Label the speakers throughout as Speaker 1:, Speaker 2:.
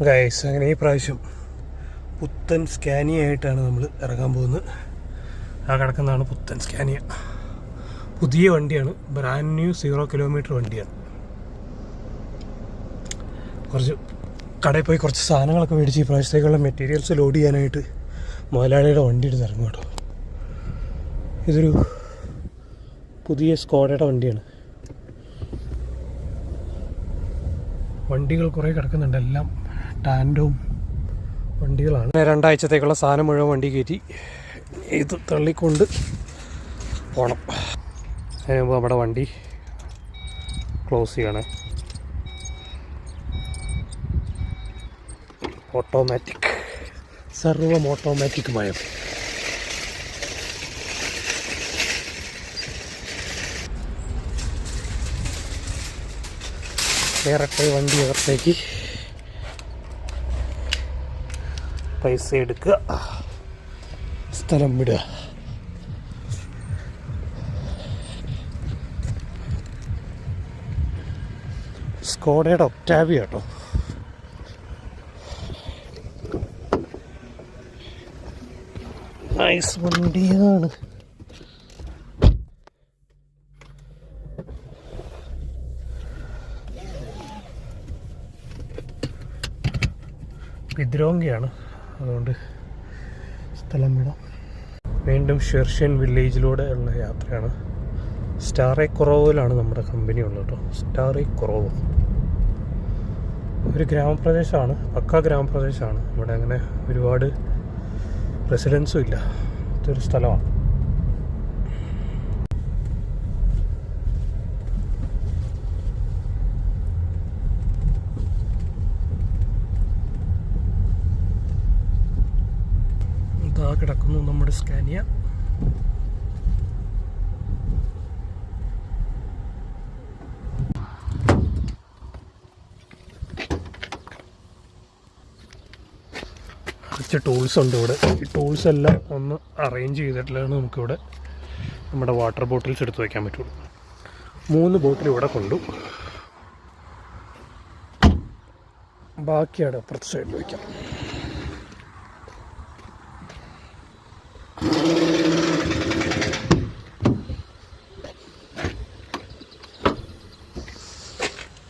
Speaker 1: Guys, അങ്ങനെ ഈ പ്രാവശ്യം പുത്തൻ സ്കാനിയ ആയിട്ടാണ് നമ്മൾ ഇറങ്ങാൻ പോകുന്നത്. ആ കിടക്കുന്നതാണ് പുത്തൻ സ്കാനിയ. പുതിയ വണ്ടിയാണ്, ബ്രാൻഡ് ന്യൂ 0 കിലോമീറ്റർ വണ്ടിയാണ്. കുറച്ച് കടയിൽ പോയി കുറച്ച് സാധനങ്ങളൊക്കെ മേടിച്ച് ഈ പ്രാവശ്യത്തേക്കുള്ള മെറ്റീരിയൽസ് ലോഡ് ചെയ്യാനായിട്ട് മുതലാളിയുടെ വണ്ടി എടുത്ത് ഇറങ്ങും കേട്ടോ. ഇതൊരു പുതിയ സ്കോഡയുടെ വണ്ടിയാണ്. വണ്ടികൾ കുറേ കിടക്കുന്നുണ്ട്, എല്ലാം ടാൻഡവും വണ്ടികളാണ്. 2 ആഴ്ചത്തേക്കുള്ള സാധനം മുഴുവൻ വണ്ടി കയറ്റി ഇത് തള്ളിക്കൊണ്ട് പോകണം. അതിന് മുമ്പ് നമ്മുടെ വണ്ടി ക്ലോസ് ചെയ്യണേ. ഓട്ടോമാറ്റിക്, സർവം ഓട്ടോമാറ്റിക് മയം. കയറട്ടെ വണ്ടി അകത്തേക്ക്. പൈസ എടുക്കുക, സ്ഥലം വിടുക. സ്കോഡയുടെ ഒക്ടാവിയ കേട്ടോ. നൈസ് വണ്ടിയാണ്. പിദ്രോങ്കിയാണ്, അതുകൊണ്ട് സ്ഥലം വിടാം. വീണ്ടും ഷെർഷ്യൻ വില്ലേജിലൂടെ ഉള്ള യാത്രയാണ്. സ്റ്റാറേ കൊറോവിലാണ് നമ്മുടെ കമ്പനി ഉള്ളത് കേട്ടോ. സ്റ്റാറേ കൊറോവ് ഒരു ഗ്രാമപ്രദേശമാണ്, പക്കാ ഗ്രാമപ്രദേശമാണ്. ഇവിടെ അങ്ങനെ ഒരുപാട് റെസിഡൻസും ഇല്ല, ഇതൊരു സ്ഥലമാണ്. ഇതാ കിടക്കുന്നു നമ്മുടെ സ്കാനിയ. കുറച്ച് ടൂൾസ് ഉണ്ട് ഇവിടെ. ഈ ടൂൾസ് എല്ലാം ഒന്ന് അറേഞ്ച് ചെയ്തിട്ടുള്ളതാണ് നമുക്കിവിടെ നമ്മുടെ വാട്ടർ ബോട്ടിൽസ് എടുത്ത് വയ്ക്കാൻ പറ്റുള്ളൂ. 3 ബോട്ടിൽ ഇവിടെ കൊണ്ടു, ബാക്കിയാണ് അപ്പുറത്തെ സൈഡിൽ വയ്ക്കാം.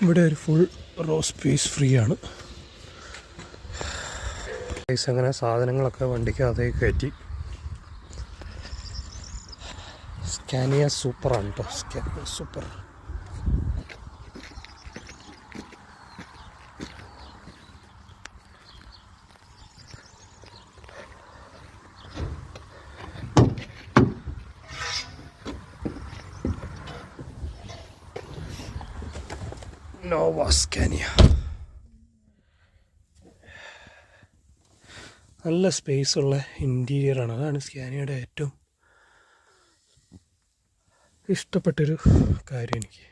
Speaker 1: ഇവിടെ ഒരു ഫുൾ റോ സ്പേസ് ഫ്രീ ആണ്. അങ്ങനെ സാധനങ്ങളൊക്കെ വണ്ടിക്കകത്തേക്ക് കയറ്റി. സ്കാനിയ സൂപ്പറാണ് കേട്ടോ, സ്കാനിയ സൂപ്പർ. Nova Scania. നല്ല സ്പേസുള്ള ഇൻറ്റീരിയറാണ്. അതാണ് സ്കാനിയയുടെ ഏറ്റവും ഇഷ്ടപ്പെട്ടൊരു കാര്യം എനിക്ക്.